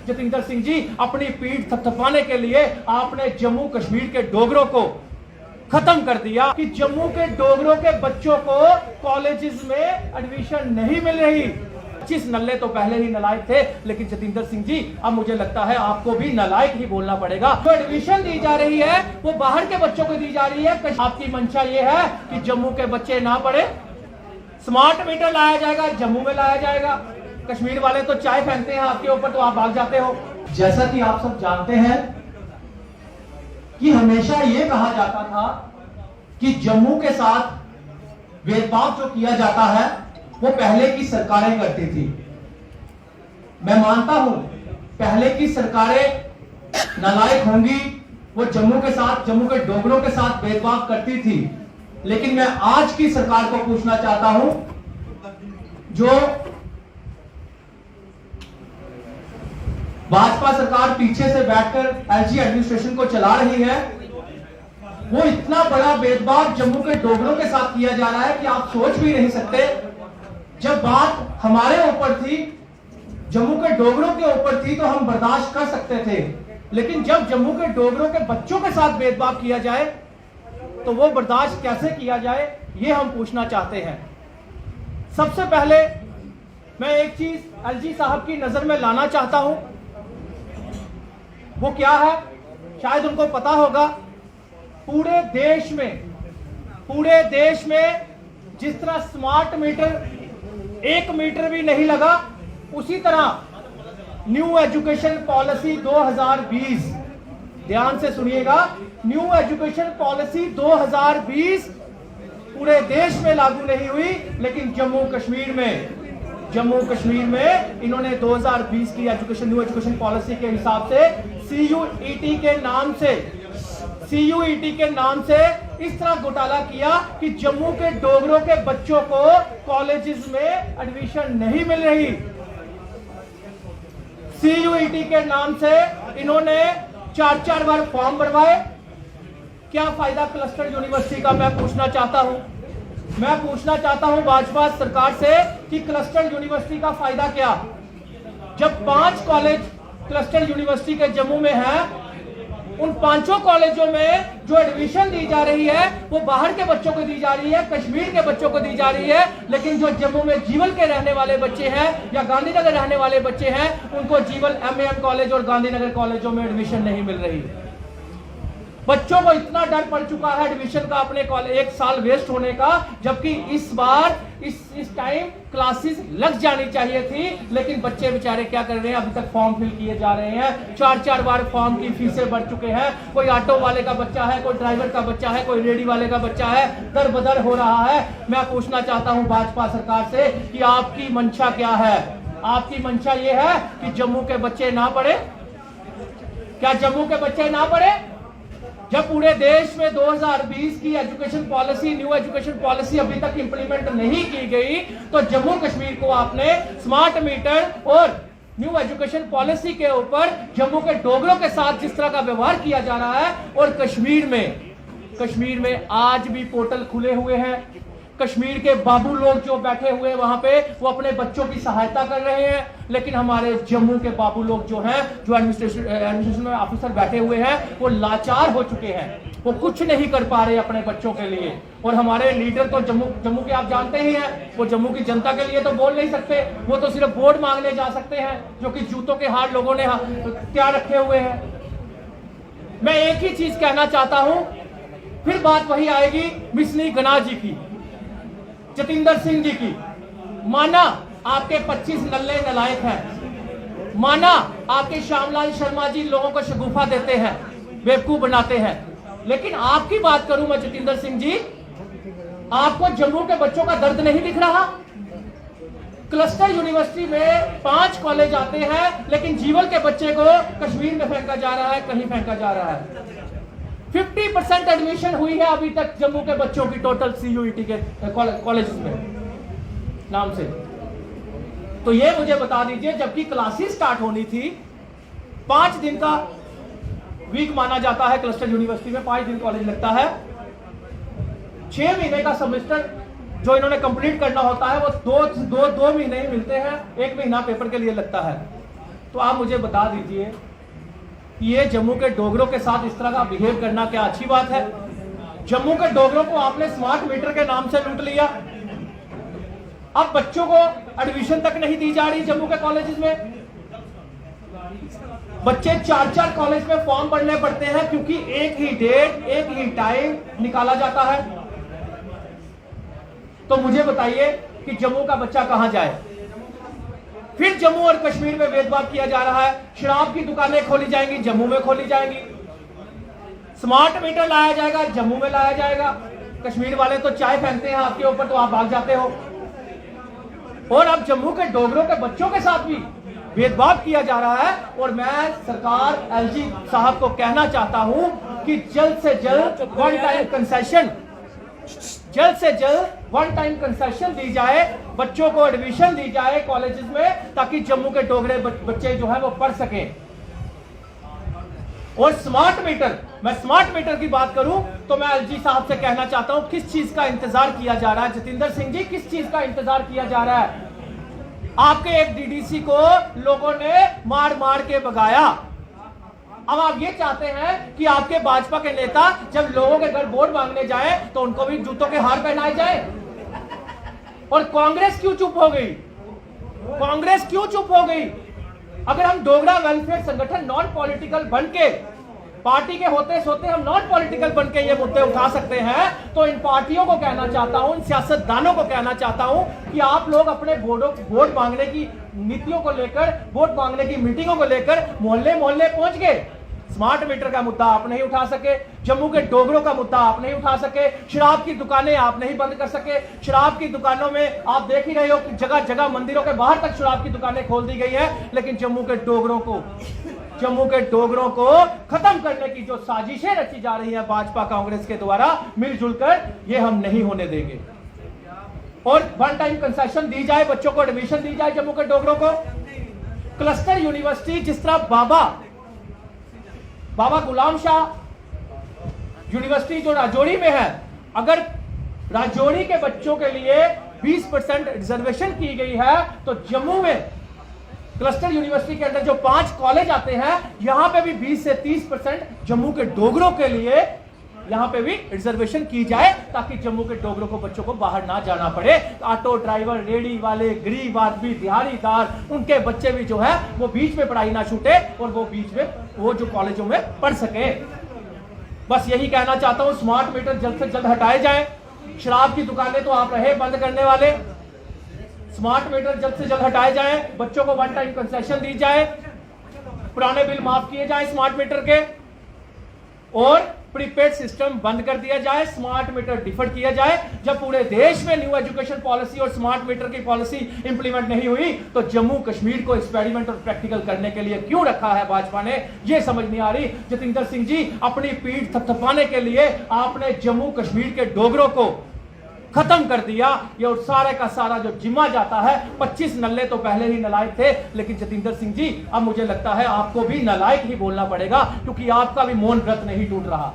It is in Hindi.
जतिंदर सिंह जी, अपनी पीठ थपथपाने के लिए आपने जम्मू कश्मीर के डोगरों को खत्म कर दिया कि जम्मू के डोगरों के बच्चों को कॉलेजेस में एडमिशन नहीं मिल रही। 25 नल्ले तो पहले ही नलायक थे, लेकिन जतिंदर सिंह जी अब मुझे लगता है आपको भी नलायक ही बोलना पड़ेगा। जो एडमिशन दी जा रही है वो बाहर के बच्चों को दी जा रही है। आपकी मंशा ये है कि जम्मू के बच्चे ना पढ़े, स्मार्ट मीटर लाया जाएगा, जम्मू में लाया जाएगा। कश्मीर वाले तो चाय फेंकते हैं आपके ऊपर तो आप भाग जाते हो। जैसा कि आप सब जानते हैं कि हमेशा यह कहा जाता था कि जम्मू के साथ भेदभाव जो किया जाता है वो पहले की सरकारें करती थी। मैं मानता हूं पहले की सरकारें नालायक होंगी, वो जम्मू के साथ, जम्मू के डोगरों के साथ भेदभाव करती थी। लेकिन मैं आज की सरकार को पूछना चाहता हूं, जो भाजपा सरकार पीछे से बैठकर एलजी एडमिनिस्ट्रेशन को चला रही है, वो इतना बड़ा भेदभाव जम्मू के डोगरों के साथ किया जा रहा है कि आप सोच भी नहीं सकते। जब बात हमारे ऊपर थी, जम्मू के डोगरों के ऊपर थी, तो हम बर्दाश्त कर सकते थे, लेकिन जब जम्मू के डोगरों के बच्चों के साथ भेदभाव किया जाए तो वो बर्दाश्त कैसे किया जाए, ये हम पूछना चाहते हैं। सबसे पहले मैं एक चीज एलजी साहब की नजर में लाना चाहता हूं, वो क्या है, शायद उनको पता होगा। पूरे देश में जिस तरह स्मार्ट मीटर 1 मीटर भी नहीं लगा, उसी तरह न्यू एजुकेशन पॉलिसी 2020, ध्यान से सुनिएगा, न्यू एजुकेशन पॉलिसी 2020 पूरे देश में लागू नहीं हुई, लेकिन जम्मू कश्मीर में इन्होंने 2020 की एजुकेशन, न्यू एजुकेशन पॉलिसी के हिसाब से सीयूईटी के नाम से इस तरह घोटाला किया कि जम्मू के डोगरों के बच्चों को कॉलेजेस में एडमिशन नहीं मिल रही। सीयूईटी के नाम से इन्होंने 4 बार फॉर्म भरवाए। क्या फायदा क्लस्टर यूनिवर्सिटी का, मैं पूछना चाहता हूं भाजपा सरकार से कि क्लस्टर यूनिवर्सिटी का फायदा क्या, जब 5 कॉलेज क्लस्टर यूनिवर्सिटी के जम्मू में है, उन 5 कॉलेजों में जो एडमिशन दी जा रही है वो बाहर के बच्चों को दी जा रही है, कश्मीर के बच्चों को दी जा रही है, लेकिन जो जम्मू में जीवल के रहने वाले बच्चे हैं या गांधीनगर रहने वाले बच्चे हैं, उनको जीवल एमएएम कॉलेज और गांधीनगर कॉलेजों में एडमिशन नहीं मिल रही। बच्चों को इतना डर पड़ चुका है एडमिशन का, अपने कॉलेज 1 साल वेस्ट होने का, जबकि इस बार इस टाइम क्लासेस लग जानी चाहिए थी, लेकिन बच्चे बेचारे क्या कर रहे हैं, अभी तक फॉर्म फिल किए जा रहे हैं। 4 बार फॉर्म की फीसें बढ़ चुके हैं। कोई ऑटो वाले का बच्चा है, कोई ड्राइवर का बच्चा है, कोई रेडी वाले का बच्चा है, दर बदर हो रहा है। मैं पूछना चाहता हूं भाजपा सरकार से कि आपकी मंशा क्या है? आपकी मंशा यह है कि जम्मू के बच्चे ना पढ़े? क्या जम्मू के बच्चे ना पढ़े? जब पूरे देश में 2020 की education policy, new education policy अभी तक इंप्लीमेंट नहीं की गई, तो जम्मू कश्मीर को आपने स्मार्ट मीटर और न्यू एजुकेशन पॉलिसी के ऊपर जम्मू के डोगरों के साथ जिस तरह का व्यवहार किया जा रहा है, और कश्मीर में आज भी पोर्टल खुले हुए हैं। कश्मीर के बाबू लोग जो बैठे हुए वहां पे, वो अपने बच्चों की सहायता कर रहे हैं, लेकिन हमारे जम्मू के बाबू लोग जो हैं, जो एडमिनिस्ट्रेशन में ऑफिसर बैठे हुए हैं, वो लाचार हो चुके हैं, वो कुछ नहीं कर पा रहे अपने बच्चों के लिए। और हमारे लीडर तो जम्मू के आप जानते ही हैं, वो जम्मू की जनता के लिए तो बोल नहीं सकते, वो तो सिर्फ वोट मांगने जा सकते हैं, जो कि जूतों के हार लोगों ने तैयार रखे हुए हैं। मैं एक ही चीज कहना चाहता हूं, फिर बात वही आएगी मिसनी गना जी की, जतिंदर सिंह जी की। माना आपके 25 नल्ले नलायक हैं, माना आपके श्यामलाल शर्मा जी लोगों को शगुफा देते हैं, बेवकूफ बनाते हैं, लेकिन आपकी बात करूं मैं जतिंदर सिंह जी, आपको जम्मू के बच्चों का दर्द नहीं दिख रहा? क्लस्टर यूनिवर्सिटी में 5 कॉलेज आते हैं, लेकिन जीवल के बच्चे को कश्मीर में फेंका जा रहा है, कहीं फेंका जा रहा है। 50% एडमिशन हुई है अभी तक जम्मू के बच्चों की, टोटल सीयूईटी के कॉलेज में नाम से। तो ये मुझे बता दीजिए, जबकि क्लासेस स्टार्ट होनी थी, 5 दिन का वीक माना जाता है क्लस्टर यूनिवर्सिटी में, 5 दिन कॉलेज लगता है, 6 महीने का सेमेस्टर जो इन्होंने कंप्लीट करना होता है वो 2 महीने ही मिलते हैं, 1 महीना पेपर के लिए लगता है। तो आप मुझे बता दीजिए कि ये जम्मू के डोगरों के साथ इस तरह का बिहेव करना क्या अच्छी बात है? जम्मू के डोगरों को आपने स्मार्ट मीटर के नाम से लूट लिया। अब बच्चों को एडमिशन तक नहीं दी जा रही जम्मू के कॉलेजेस में। बच्चे 4-4 कॉलेज में फॉर्म भरने पड़ते हैं क्योंकि एक ही डेट, एक ही टाइम निकाला जाता है। तो मुझे बताइए कि जम्मू का बच्चा कहां जाए? फिर जम्मू और कश्मीर में भेदभाव किया जा रहा है। शराब की दुकानें खोली जाएंगी, जम्मू में खोली जाएंगी। स्मार्ट मीटर लाया जाएगा, जम्मू में लाया जाएगा। कश्मीर वाले तो चाय फेंकते हैं आपके ऊपर तो आप भाग जाते हो। और अब जम्मू के डोगरों के बच्चों के साथ भी भेदभाव किया जा रहा है। और मैं सरकार एलजी साहब को कहना चाहता हूं कि जल्द से जल्द वन टाइम कंसेशन दी जाए, बच्चों को एडमिशन दी जाए कॉलेजेस में, ताकि जम्मू के डोगरे बच्चे जो है वो पढ़ सकें। और स्मार्ट मीटर की बात करूं तो मैं एलजी साहब से कहना चाहता हूं, किस चीज का इंतजार किया जा रहा है? जतिंदर सिंह जी, किस चीज का इंतजार किया जा रहा है? आपके एक डीडीसी को लोगों ने मार मार के भगाया। अब आप ये चाहते हैं कि आपके भाजपा के नेता जब लोगों के घर वोट मांगने जाए तो उनको भी जूतों के हार पहनाए जाए। और कांग्रेस क्यों चुप हो गई? अगर हम डोगरा वेलफेयर संगठन नॉन पॉलिटिकल बन के, पार्टी के होते सोते हम नॉन पॉलिटिकल बन के ये मुद्दे उठा सकते हैं, तो इन पार्टियों को कहना चाहता हूं, इन सियासतदानों को कहना चाहता हूं कि आप लोग अपने वोट मांगने की नीतियों को लेकर, वोट मांगने की मीटिंगों को लेकर मोहल्ले पहुंच गए। स्मार्ट मीटर का मुद्दा आप नहीं उठा सके, जम्मू के डोगरों का मुद्दा आप नहीं उठा सके, शराब की दुकानें आप नहीं बंद कर सके। शराब की दुकानों में आप देख ही रहे हो कि जगह जगह मंदिरों के बाहर तक शराब की दुकानें खोल दी गई है। लेकिन जम्मू के डोगरों को खत्म करने की जो साजिशें रची जा रही हैं भाजपा कांग्रेस के द्वारा मिलजुल कर, ये हम नहीं होने देंगे। और वन टाइम कंसेशन दी जाए, बच्चों को एडमिशन दी जाए जम्मू के डोगरों को। क्लस्टर यूनिवर्सिटी जिस तरह बाबा गुलाम शाह यूनिवर्सिटी जो राजौरी में है, अगर राजौरी के बच्चों के लिए 20% रिजर्वेशन की गई है, तो जम्मू में क्लस्टर यूनिवर्सिटी के अंदर जो 5 कॉलेज आते हैं, यहां पे भी 20 से 30% जम्मू के डोगरों के लिए यहां पे भी रिजर्वेशन की जाए, ताकि जम्मू के डोगरों को बच्चों को बाहर ना जाना पड़े। ऑटो ड्राइवर, रेडी वाले, गरीब आदमी, दिहाड़ीदार, उनके बच्चे भी जो है वो बीच में पढ़ाई ना छूटे और वो बीच में वो जो कॉलेजों में पढ़ सके। बस यही कहना चाहता हूं, स्मार्ट मीटर जल्द से जल्द हटाए जाए। शराब की दुकानें तो आप रहे बंद करने वाले, स्मार्ट मीटर जल्द से जल्द हटाए जाए, बच्चों को वन टाइम कंसेशन दी जाए, पुराने बिल माफ किए जाए स्मार्ट मीटर के, और प्रीपेड सिस्टम बंद कर दिया जाए, स्मार्ट मीटर डिफर किया जाए। जब पूरे देश में न्यू एजुकेशन पॉलिसी और स्मार्ट मीटर की पॉलिसी इंप्लीमेंट नहीं हुई, तो जम्मू कश्मीर को एक्सपेरिमेंट और प्रैक्टिकल करने के लिए क्यों रखा है भाजपा ने, यह समझ नहीं आ रही। जतिंदर सिंह जी, अपनी पीठ थपथपाने के लिए आपने जम्मू कश्मीर के डोगरों को खत्म कर दिया। ये और सारे का सारा जो जिम्मा जाता है, 25 नल्ले तो पहले ही नलायक थे, लेकिन जतिंदर सिंह जी अब मुझे लगता है आपको भी नलायक ही बोलना पड़ेगा, क्योंकि आपका भी मौन व्रत नहीं टूट रहा।